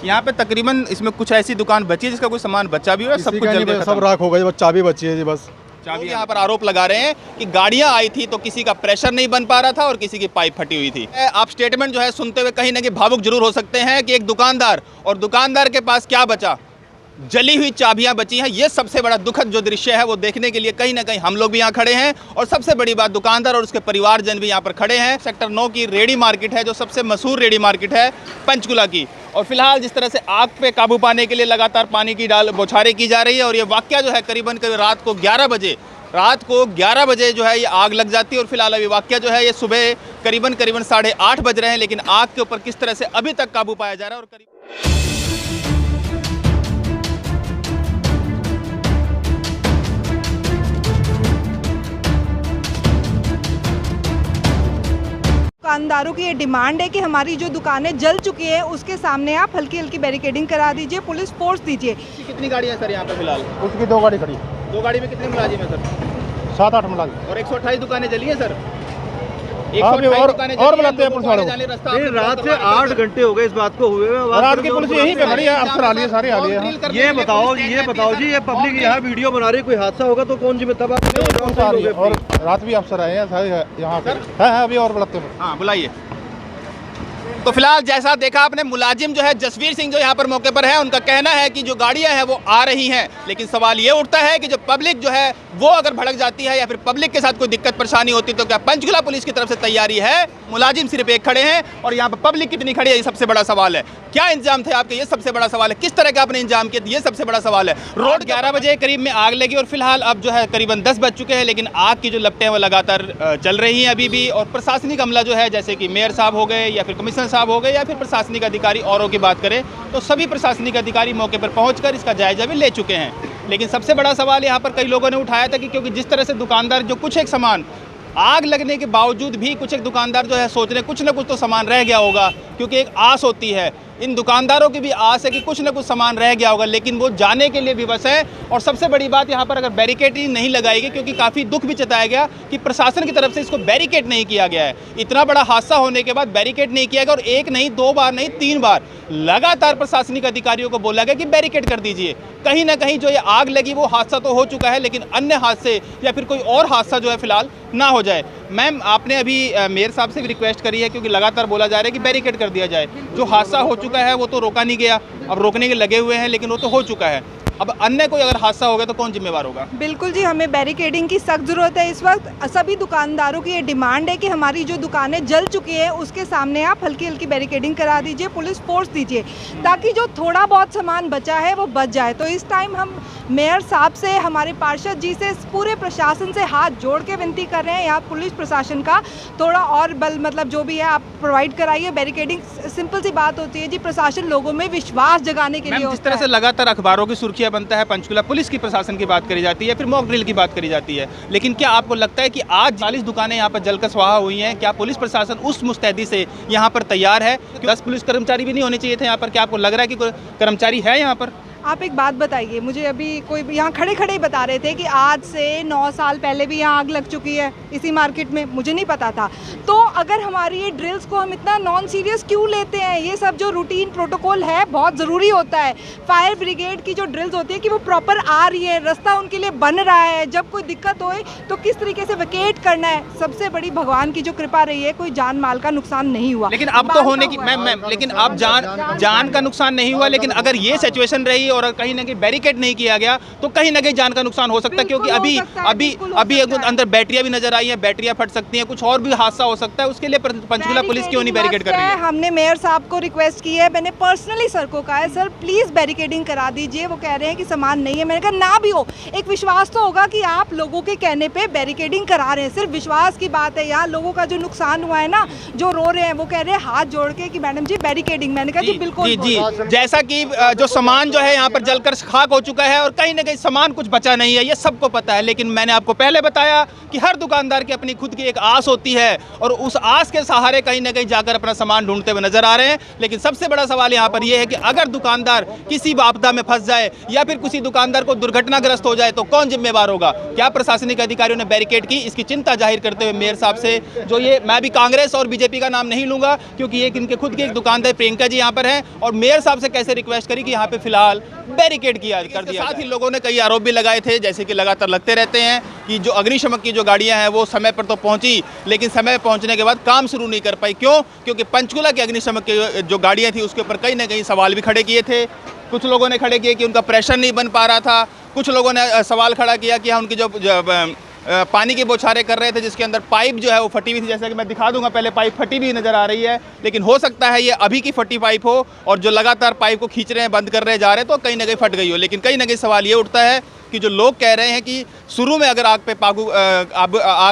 यहाँ पे तकरीबन इसमें कुछ ऐसी दुकान बची है जिसका कोई सामान बचा भी हुआ है, सब कुछ जल के सब राख हो गई, बस चाबी बची है जी बस। चाबी। यहाँ पर आरोप लगा रहे हैं कि गाड़ियां आई थी तो किसी का प्रेशर नहीं बन पा रहा था और किसी की पाइप फटी हुई थी। आप स्टेटमेंट जो है सुनते हुए कहीं ना कहीं भावुक जरूर हो सकते हैं कि एक दुकानदार और दुकानदार के पास क्या बचा, जली हुई चाबियां बची हैं। ये सबसे बड़ा दुखद जो दृश्य है वो देखने के लिए कहीं ना कहीं हम लोग भी यहाँ खड़े हैं और सबसे बड़ी बात दुकानदार और उसके परिवारजन भी यहाँ पर खड़े हैं। सेक्टर 9 की रेडी मार्केट है जो सबसे मशहूर रेडी मार्केट है पंचकुला की, और फिलहाल जिस तरह से आग पे काबू पाने के लिए लगातार पानी की बौछारें की जा रही है और ये वाकया जो है करीबन रात को 11 बजे जो है ये आग लग जाती है। और फिलहाल अभी वाकया जो है ये सुबह करीबन 8:30 बज रहे हैं, लेकिन आग के ऊपर किस तरह से अभी तक काबू पाया जा रहा है। और दुकानदारों की ये डिमांड है कि हमारी जो दुकानें जल चुकी है उसके सामने आप हल्की हल्की बैरिकेडिंग करा दीजिए, पुलिस फोर्स दीजिए। कितनी गाड़ियाँ सर यहाँ पे फिलहाल? उसकी 2 गाड़ी खड़ी। 2 गाड़ी में कितने मुलाजिम है सर? 7-8 मुलाजिम। और 128 दुकानें जली हैं सर? और बुलाते हैं पुलिस वालों को। रात से 8 घंटे हो गए इस बात को हुए। रात की पुलिस यहीं पे खड़ी है, अफसर आ लिए, सारे आ लिए। ये बताओ जी, ये पब्लिक यहाँ वीडियो बना रही, कोई हादसा होगा तो कौन जिम्मेदार? और रात भी अफसर आए हैं सारे यहाँ पर है अभी और बुलाते हैं। हाँ बुलाइए। तो फिलहाल जैसा देखा आपने, मुलाजिम जो है जसवीर सिंह जो यहाँ पर मौके पर है, उनका कहना है कि जो गाड़ियाँ हैं वो आ रही हैं, लेकिन सवाल ये उठता है कि जो पब्लिक जो है वो अगर भड़क जाती है या फिर पब्लिक के साथ कोई दिक्कत परेशानी होती तो क्या पंचकुला पुलिस की तरफ से तैयारी है? मुलाजिम सिर्फ एक खड़े हैं और यहाँ पर पब्लिक कितनी खड़ी है ये सबसे बड़ा सवाल है। क्या इंतजाम थे आपके, ये सबसे बड़ा सवाल है। किस तरह का आपने इंतजाम किया ये सबसे बड़ा सवाल है। रोड 11 बजे करीब में आग लगी और फिलहाल अब जो है करीबन 10 बज चुके हैं, लेकिन आग की जो लपटें हैं वो लगातार चल रही हैं अभी भी। और प्रशासनिक अमला जो है, जैसे कि मेयर साहब हो गए या फिर कमिश्नर साहब हो गए या फिर प्रशासनिक अधिकारी औरों की बात करें तो सभी प्रशासनिक अधिकारी मौके पर पहुंचकर इसका जायजा भी ले चुके हैं। लेकिन सबसे बड़ा सवाल यहाँ पर कई लोगों ने उठाया था कि क्योंकि जिस तरह से दुकानदार जो कुछ एक सामान आग लगने के बावजूद भी कुछ एक दुकानदार जो है सोच रहे कुछ ना कुछ तो सामान रह गया होगा, क्योंकि एक आस होती है, इन दुकानदारों की भी आस है कि कुछ ना कुछ सामान रह गया होगा, लेकिन वो जाने के लिए विवश है। और सबसे बड़ी बात यहाँ पर अगर बैरिकेडिंग नहीं लगाई गई, क्योंकि काफ़ी दुख भी जताया गया कि प्रशासन की तरफ से इसको बैरिकेड नहीं किया गया है। इतना बड़ा हादसा होने के बाद बैरिकेड नहीं किया गया और 1 नहीं 2 बार नहीं 3 बार लगातार प्रशासनिक अधिकारियों को बोला गया कि बैरिकेड कर दीजिए। कहीं ना कहीं जो ये आग लगी वो हादसा तो हो चुका है, लेकिन अन्य हादसे या फिर कोई और हादसा जो है फिलहाल ना हो जाए। मैम, आपने अभी मेयर साहब से भी रिक्वेस्ट करी है, क्योंकि लगातार बोला जा रहा है कि बैरिकेड कर दिया जाए। जो हादसा हो चुका है वो तो रोका नहीं गया, अब रोकने के लगे हुए हैं, लेकिन वो तो हो चुका है। अब अन्य कोई अगर हादसा हो गया तो कौन जिम्मेवार होगा? बिल्कुल जी, हमें बैरिकेडिंग की सख्त ज़रूरत है इस वक्त। सभी दुकानदारों की ये डिमांड है कि हमारी जो दुकानें जल चुकी है उसके सामने आप हल्की हल्की बैरिकेडिंग करा दीजिए, पुलिस फोर्स दीजिए, ताकि जो थोड़ा बहुत सामान बचा है वो बच जाए। तो इस टाइम हम मेयर साहब से, हमारे पार्षद जी से, पूरे प्रशासन से हाथ जोड़ के विनती कर रहे हैं, यहाँ पुलिस प्रशासन का थोड़ा और बल, मतलब जो भी है आप प्रोवाइड कराइए। बैरिकेडिंग सिंपल सी बात होती है जी, प्रशासन लोगों में विश्वास जगाने के लिए। जिस तरह से लगातार अखबारों की सुर्खियां बनता है, पंचकुला पुलिस की प्रशासन की बात करी जाती है, फिर मॉक ड्रिल की बात करी जाती है, लेकिन क्या आपको लगता है कि आज 40 दुकानें यहाँ पर जलकर स्वाहा हुई हैं, क्या पुलिस प्रशासन उस मुस्तैदी से यहाँ पर तैयार है? 10 पुलिस कर्मचारी भी नहीं होने चाहिए थे यहाँ पर? क्या आपको लग रहा है कि कोई कर्मचारी है यहाँ पर? आप एक बात बताइए मुझे, अभी कोई यहाँ खड़े खड़े ही बता रहे थे कि आज से 9 साल पहले भी यहाँ आग लग चुकी है इसी मार्केट में, मुझे नहीं पता था। तो अगर हमारी ये ड्रिल्स को हम इतना नॉन सीरियस क्यों लेते हैं? ये सब जो रूटीन प्रोटोकॉल है बहुत ज़रूरी होता है। फायर ब्रिगेड की जो ड्रिल्स होती है कि वो प्रॉपर आ रही है, रास्ता उनके लिए बन रहा है, जब कोई दिक्कत होए तो किस तरीके से वेकेट करना है। सबसे बड़ी भगवान की जो कृपा रही है, कोई जान माल का नुकसान नहीं हुआ। लेकिन अब तो होने की मैम, लेकिन अब जान का नुकसान नहीं हुआ, लेकिन अगर ये सिचुएशन रही और कहीं ना कहीं बैरिकेड नहीं किया गया तो कहीं ना कहीं जान का नुकसान हो सकता है, क्योंकि अभी अंदर बैटरियां भी नजर आई हैं, बैटरियां फट सकती हैं, कुछ और भी हादसा हो सकता है। उसके लिए पंचकुला पुलिस क्यों नहीं बैरिकेड कर रही है? हमने मेयर साहब को रिक्वेस्ट की है, मैंने पर्सनली सर को कहा है, सर प्लीज बैरिकेडिंग करा दीजिए। वो कह रहे हैं कि सामान नहीं है। मैंने कहा ना भी हो, एक विश्वास तो होगा कि आप लोगों के कहने पे बैरिकेडिंग करा रहे हैं, सिर्फ विश्वास की बात है। यहाँ लोगों का जो नुकसान हुआ है ना, जो रो रहे हैं, वो कह रहे हैं हाथ जोड़ के कि मैडम जी बैरिकेडिंग। मैंने कहा जी बिल्कुल जी, जैसा कि जो सामान जो है यहाँ पर जलकर खाक हो चुका है और कहीं ना कहीं सामान कुछ बचा नहीं है, ये सबको पता है। लेकिन मैंने आपको पहले बताया कि हर दुकानदार की अपनी खुद की एक आस होती है और उस आस के सहारे कहीं ना कहीं जाकर अपना सामान ढूंढते हुए नजर आ रहे हैं। लेकिन सबसे बड़ा सवाल यहाँ पर यह है कि अगर दुकानदार किसी आपदा में फंस जाए या फिर किसी दुकानदार को दुर्घटनाग्रस्त हो जाए तो कौन जिम्मेवार होगा? क्या प्रशासनिक अधिकारियों ने बैरिकेड की? इसकी चिंता जाहिर करते हुए मेयर साहब से, जो ये मैं भी कांग्रेस और बीजेपी का नाम नहीं लूंगा क्योंकि ये इनके खुद की एक दुकानदार प्रियंका जी यहाँ पर हैं, और मेयर साहब से कैसे रिक्वेस्ट करी कि यहाँ पे फिलहाल बैरिकेड किया कर दिया। साथ ही लोगों ने कई आरोप भी लगाए थे, जैसे कि लगातार लगते रहते हैं कि जो अग्निशमन की जो गाड़ियां हैं वो समय पर तो पहुंची, लेकिन समय पहुंचने के बाद काम शुरू नहीं कर पाई। क्यों? क्योंकि पंचकुला की अग्निशमन की जो गाड़ियां थी उसके ऊपर कहीं ना कहीं सवाल भी खड़े किए थे। कुछ लोगों ने खड़े किए कि उनका प्रेशर नहीं बन पा रहा था, कुछ लोगों ने सवाल खड़ा किया कि उनकी जो पानी के बौछारें कर रहे थे जिसके अंदर पाइप जो है वो फटी हुई थी, जैसा कि मैं दिखा दूंगा, पहले पाइप फटी हुई नज़र आ रही है। लेकिन हो सकता है ये अभी की फटी पाइप हो और जो लगातार पाइप को खींच रहे हैं, बंद कर रहे जा रहे हैं, तो कहीं ना कहीं फट गई हो। लेकिन कहीं ना कहीं सवाल ये उठता है कि जो लोग कह रहे हैं कि शुरू में अगर आग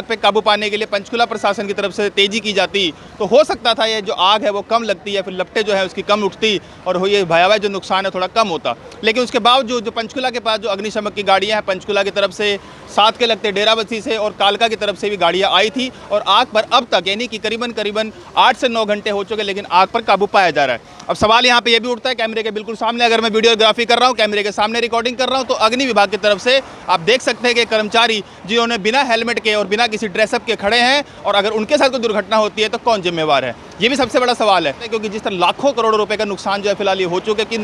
पे काबू पाने के लिए पंचकुला प्रशासन की तरफ से तेजी की जाती तो हो सकता था ये जो आग है वो कम लगती या फिर लपटें जो है उसकी कम उठती और ये भयावह जो नुकसान है थोड़ा कम होता। लेकिन उसके बावजूद जो पंचकुला के पास जो अग्निशमन की गाड़ियां हैं, पंचकुला की तरफ से, साथ के लगते डेराबस्सी से और कालका की तरफ से भी गाड़ियां आई थी और आग पर अब तक यानी कि करीबन 8 से 9 घंटे हो चुके, लेकिन आग पर काबू पाया जा रहा है। अब सवाल यहाँ पे ये भी उठता है, कैमरे के बिल्कुल सामने अगर मैं वीडियोग्राफी कर रहा हूँ, कैमरे के सामने रिकॉर्डिंग कर रहा हूँ, तो अग्नि विभाग की तरफ से आप देख सकते हैं कि कर्मचारी जिन्होंने बिना हेलमेट के और बिना किसी ड्रेसअप के खड़े हैं, और अगर उनके साथ कोई दुर्घटना होती है तो कौन जिम्मेवार है? ये भी सबसे बड़ा सवाल है, क्योंकि जिस तरह लाखों करोड़ों रुपए का नुकसान जो है फिलहाल ये हो चुके कि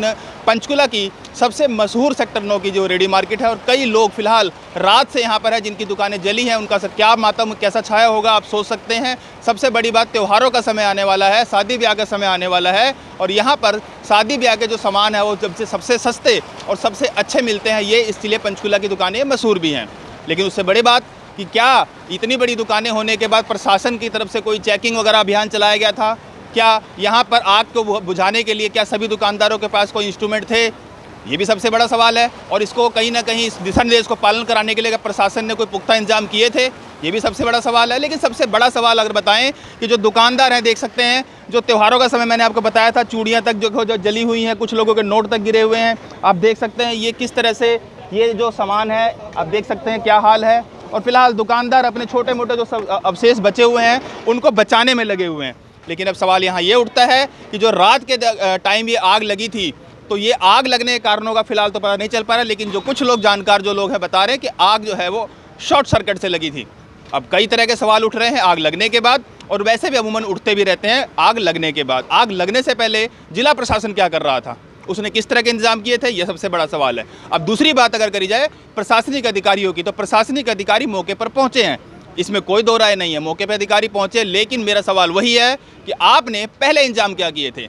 पंचकुला की सबसे मशहूर सेक्टर 9 की जो रेडी मार्केट है और कई लोग फिलहाल रात से यहाँ पर है जिनकी दुकानें जली हैं, उनका क्या मातम कैसा छाया होगा आप सोच सकते हैं। सबसे बड़ी बात, त्योहारों का समय आने वाला है, शादी ब्याह का समय आने वाला है और यहाँ पर शादी ब्याह के जो सामान है वो जब से सबसे सस्ते और सबसे अच्छे मिलते हैं, ये इसलिए पंचकुला की दुकानें मशहूर भी हैं। लेकिन उससे बड़ी बात कि क्या इतनी बड़ी दुकानें होने के बाद प्रशासन की तरफ से कोई चेकिंग वगैरह अभियान चलाया गया था? क्या यहाँ पर आग को बुझाने के लिए क्या सभी दुकानदारों के पास कोई इंस्ट्रूमेंट थे? ये भी सबसे बड़ा सवाल है। और इसको कहीं ना कहीं इस दिशा निर्देश को पालन कराने के लिए प्रशासन ने कोई पुख्ता इंतजाम किए थे? ये भी सबसे बड़ा सवाल है। लेकिन सबसे बड़ा सवाल अगर बताएं कि जो दुकानदार हैं, देख सकते हैं जो त्योहारों का समय मैंने आपको बताया था, चूड़ियाँ तक जो जली हुई हैं, कुछ लोगों के नोट तक गिरे हुए हैं, आप देख सकते हैं ये किस तरह से ये जो सामान है आप देख सकते हैं क्या हाल है। और फिलहाल दुकानदार अपने छोटे मोटे जो सब अवशेष बचे हुए हैं उनको बचाने में लगे हुए हैं। लेकिन अब सवाल यहाँ ये उठता है कि जो रात के टाइम ये आग लगी थी, तो ये आग लगने के कारणों का फिलहाल तो पता नहीं चल पा रहा, लेकिन जो कुछ लोग जानकार जो लोग हैं बता रहे हैं कि आग जो है वो शॉर्ट सर्किट से लगी थी। अब कई तरह के सवाल उठ रहे हैं आग लगने के बाद, और वैसे भी अमूमन उठते भी रहते हैं आग लगने के बाद। आग लगने से पहले जिला प्रशासन क्या कर रहा था, उसने किस तरह के इंतजाम किए थे, यह सबसे बड़ा सवाल है। अब दूसरी बात अगर करी जाए प्रशासनिक अधिकारियों की, तो प्रशासनिक अधिकारी मौके पर पहुंचे हैं, इसमें कोई दो राय नहीं है, मौके पर अधिकारी पहुंचे। लेकिन मेरा सवाल वही है कि आपने पहले इंतजाम क्या किए थे?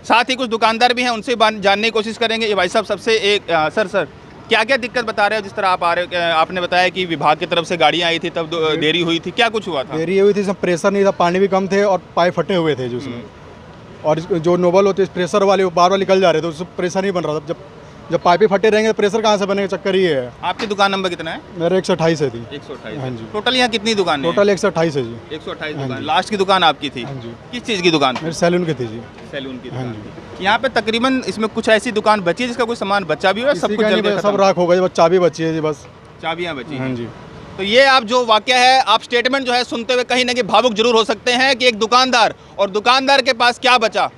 साथ ही कुछ दुकानदार भी हैं, उनसे जानने की कोशिश करेंगे। ये भाई साहब सबसे एक सर क्या क्या दिक्कत बता रहे हो? जिस तरह आप आ रहे, आपने बताया कि विभाग की तरफ से गाड़ियाँ आई थी तब देरी हुई थी, क्या कुछ हुआ था? देरी हुई थी, इसमें प्रेशर नहीं था, पानी भी कम थे और पाइप फटे हुए थे जिसमें, और जो नोबल होते प्रेशर वाले बार बार निकल जा रहे थे, उससे प्रेशर नहीं बन रहा था। जब पाइपें फटे रहेंगे तो प्रेशर कहाँ से बनेगा? चक्कर ही है। आपकी दुकान नंबर कितना है? मेरे 128 है थी। 128। हाँ जी। टोटल यहाँ कितनी दुकान है? टोटल 128 है जी। 128 दुकान। लास्ट की दुकान आपकी थी? हाँ जी। किस चीज़ की दुकान? मेरे सैलून की थी जी। सैलून की हाँ दुकान। जी। यहाँ पे तकरीबन इसमें कुछ ऐसी दुकान बची है जिसका कोई सामान बचा भी हो? सब कुछ जल के सब राख हो गया, बस चाबी बची है जी, बस चाबियाँ बची। हाँ जी। तो ये आप जो वाकया है, आप स्टेटमेंट जो है सुनते हुए कहीं ना कहीं भावुक जरूर हो सकते हैं कि एक दुकानदार, और दुकानदार के पास क्या बचा?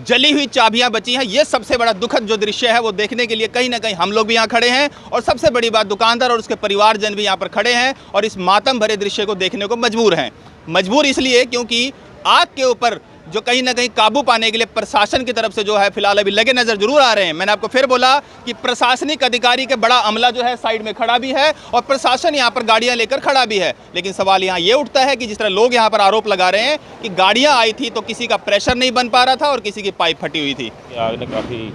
जली हुई चाबियां बची हैं। ये सबसे बड़ा दुखद जो दृश्य है वो देखने के लिए कहीं ना कहीं हम लोग भी यहाँ खड़े हैं, और सबसे बड़ी बात दुकानदार और उसके परिवारजन भी यहाँ पर खड़े हैं और इस मातम भरे दृश्य को देखने को मजबूर हैं। मजबूर इसलिए क्योंकि आग के ऊपर जो कहीं ना कहीं काबू पाने के लिए प्रशासन की तरफ से जो है फिलहाल अभी लगे नजर जरूर आ रहे हैं। मैंने आपको फिर बोला कि प्रशासनिक अधिकारी के बड़ा अमला जो है साइड में खड़ा भी है और प्रशासन यहाँ पर गाड़ियाँ लेकर खड़ा भी है। लेकिन सवाल यहाँ ये उठता है कि जिस तरह लोग यहाँ पर आरोप लगा रहे हैं कि गाड़ियाँ आई थी तो किसी का प्रेशर नहीं बन पा रहा था और किसी की पाइप फटी हुई थी। आग ने काफ़ी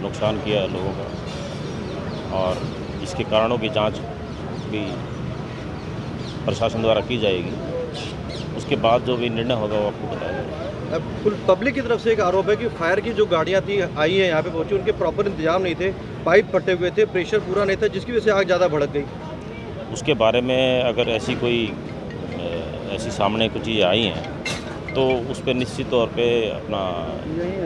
नुकसान किया लोगों का, और इसके कारणों की जाँच भी प्रशासन द्वारा की जाएगी। उसके बाद जो भी निर्णय होगा वो आपको बताया। अब पब्लिक की तरफ से एक आरोप है कि फायर की जो गाड़ियां थी आई हैं यहाँ पे पहुंची, उनके प्रॉपर इंतजाम नहीं थे, पाइप फटे हुए थे, प्रेशर पूरा नहीं था, जिसकी वजह से आग ज़्यादा भड़क गई। उसके बारे में अगर ऐसी सामने कुछ चीज़ें आई हैं तो उस पर निश्चित तौर पे अपना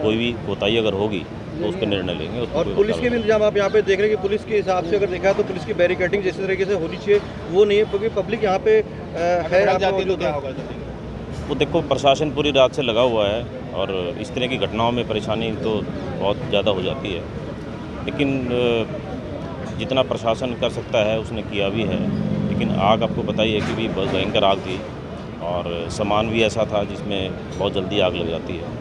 कोई भी कोताही अगर होगी तो उसका निर्णय लेंगे। उसमें और कोई पुलिस के भी इंतजाम आप यहाँ पे देख रहे हैं कि पुलिस के हिसाब से अगर देखा है तो पुलिस की बैरिकेडिंग जिस तरीके से होनी चाहिए वो नहीं है, क्योंकि पब्लिक यहाँ पे है। भड़क जाती है तो मौजूद क्या है। होगा? वो देखो, प्रशासन पूरी रात से लगा हुआ है और इस तरह की घटनाओं में परेशानी तो बहुत ज़्यादा हो जाती है, लेकिन जितना प्रशासन कर सकता है उसने किया भी है। लेकिन आग आपको पता ही है कि भी बहुत भयंकर आग थी और सामान भी ऐसा था जिसमें बहुत जल्दी आग लग जाती है,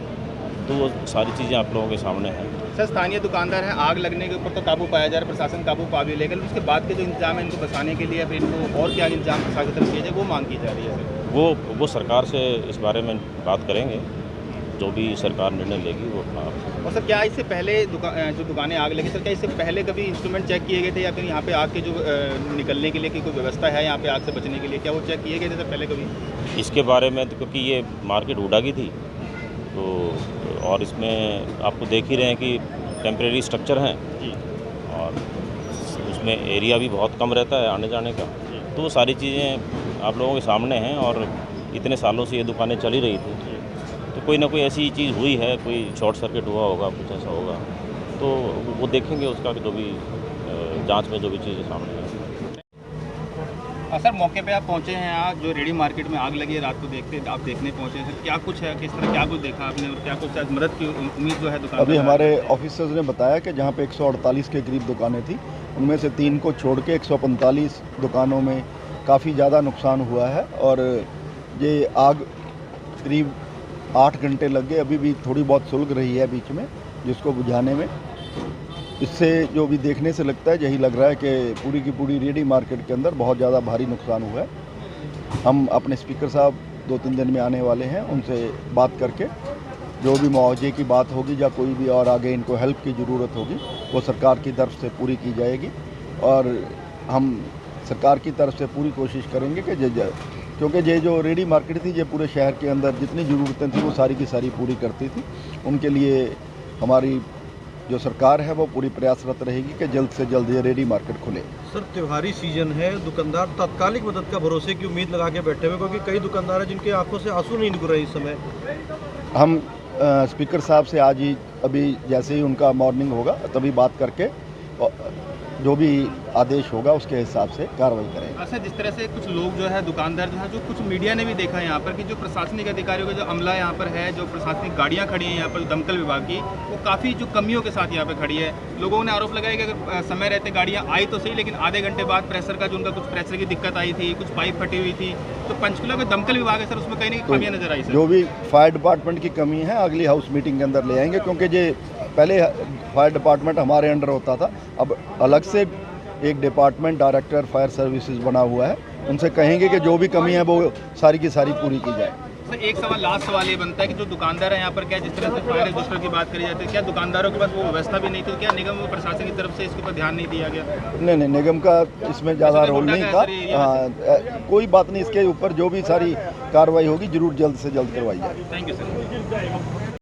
तो वो सारी चीज़ें आप लोगों के सामने हैं। सर, स्थानीय दुकानदार हैं, आग लगने के ऊपर तो काबू पाया जा रहा है, प्रशासन काबू पा भी, लेकिन उसके बाद के जो इंतजाम है इनको बचाने के लिए फिर इनको और क्या इंतजाम प्रशासन की तरफ किया जाए वो मांग की जा रही है सर। वो सरकार से इस बारे में बात करेंगे, जो भी सरकार निर्णय लेगी वो अपना। और सर, क्या इससे पहले जो दुकानें आग लगी, सर क्या इससे पहले कभी इंस्ट्रूमेंट चेक किए गए थे या फिर यहाँ पे आग के जो निकलने के लिए की कोई व्यवस्था है यहाँ पे आग से बचने के लिए, क्या वो चेक किए गए थे सर पहले कभी? इसके बारे में तो, क्योंकि ये मार्केट हुडा की थी तो, और इसमें आपको देख ही रहे हैं कि टेम्परेरी स्ट्रक्चर हैं और उसमें एरिया भी बहुत कम रहता है आने जाने का, तो वो सारी चीज़ें आप लोगों के सामने हैं। और इतने सालों से ये दुकानें चली रही थी, तो कोई ना कोई ऐसी चीज़ हुई है, कोई शॉर्ट सर्किट हुआ होगा, कुछ ऐसा होगा, तो वो देखेंगे उसका जो भी जांच में जो भी चीज़ें सामने हैं। सर, मौके पे आप पहुँचे हैं, आज जो रेडी मार्केट में आग लगी है रात को आप देखने पहुँचे हैं, सर क्या कुछ है, किस तरह क्या कुछ देखा आपने और क्या कुछ मदद की उम्मीद जो है दुकान? अभी हमारे ऑफिसर्स ने बताया कि जहाँ पे 148 के करीब दुकानें थी, उनमें से 3 को छोड़ के 145 दुकानों में काफ़ी ज़्यादा नुकसान हुआ है और ये आग करीब 8 घंटे लग गए, अभी भी थोड़ी बहुत सुलग रही है बीच में जिसको बुझाने में। इससे जो भी देखने से लगता है, यही लग रहा है कि पूरी की पूरी रेडी मार्केट के अंदर बहुत ज़्यादा भारी नुकसान हुआ है। हम अपने स्पीकर साहब 2-3 दिन में आने वाले हैं, उनसे बात करके जो भी मुआवजे की बात होगी या कोई भी और आगे इनको हेल्प की ज़रूरत होगी वो सरकार की तरफ से पूरी की जाएगी। और हम सरकार की तरफ से पूरी कोशिश करेंगे कि क्योंकि ये जो रेडी मार्केट थी ये पूरे शहर के अंदर जितनी ज़रूरतें थी वो सारी की सारी पूरी करती थी। उनके लिए हमारी जो सरकार है वो पूरी प्रयासरत रहेगी कि जल्द से जल्द ये रेडी मार्केट खुले। सर, त्योहारी सीजन है, दुकानदार तात्कालिक मदद का भरोसे की उम्मीद लगा के बैठे हुए, क्योंकि कई दुकानदार हैं जिनके आंखों से आंसू नहीं निकल रहे इस समय। हम स्पीकर साहब से आज ही अभी जैसे ही उनका मॉर्निंग होगा तभी बात करके जो भी आदेश होगा उसके हिसाब से कार्रवाई करेंगे। अच्छा, जिस तरह से कुछ लोग जो है दुकानदार जो है, जो कुछ मीडिया ने भी देखा है यहाँ पर कि जो प्रशासनिक अधिकारियों का जो अमला यहाँ पर है, जो प्रशासनिक गाड़ियाँ खड़ी हैं यहाँ पर दमकल विभाग की, वो काफ़ी जो कमियों के साथ यहाँ पर खड़ी है। लोगों ने आरोप लगाया कि अगर समय रहते गाड़ियाँ आई तो सही, लेकिन आधे घंटे बाद प्रेशर का जो उनका कुछ प्रेशर की दिक्कत आई थी, कुछ पाइप फटी हुई थी, तो पंचकुला का दमकल विभाग है सर, उसमें कहीं ना कहीं कमियाँ नजर आई सर। जो भी फायर डिपार्टमेंट की कमी है अगली हाउस मीटिंग के अंदर ले आएंगे, क्योंकि ये पहले फायर डिपार्टमेंट हमारे अंडर होता था, अब अलग से एक डिपार्टमेंट डायरेक्टर फायर सर्विसेज बना हुआ है, उनसे कहेंगे कि जो भी कमी है वो सारी की सारी पूरी की जाए। सर, एक लास्ट सवाल ये बनता है कि जो दुकानदार है यहाँ पर, क्या जिस तरह से फायर रजिस्टर की बात करी जाती है, क्या दुकानदारों के पास वो व्यवस्था भी नहीं थी? क्या निगम व प्रशासन की तरफ से इसके ऊपर ध्यान नहीं दिया गया? नहीं, निगम का इसमें ज़्यादा रोल नहीं था। हाँ, कोई बात नहीं, इसके ऊपर जो भी सारी कार्रवाई होगी जरूर जल्द से जल्द करवाई जाए। Thank you sir.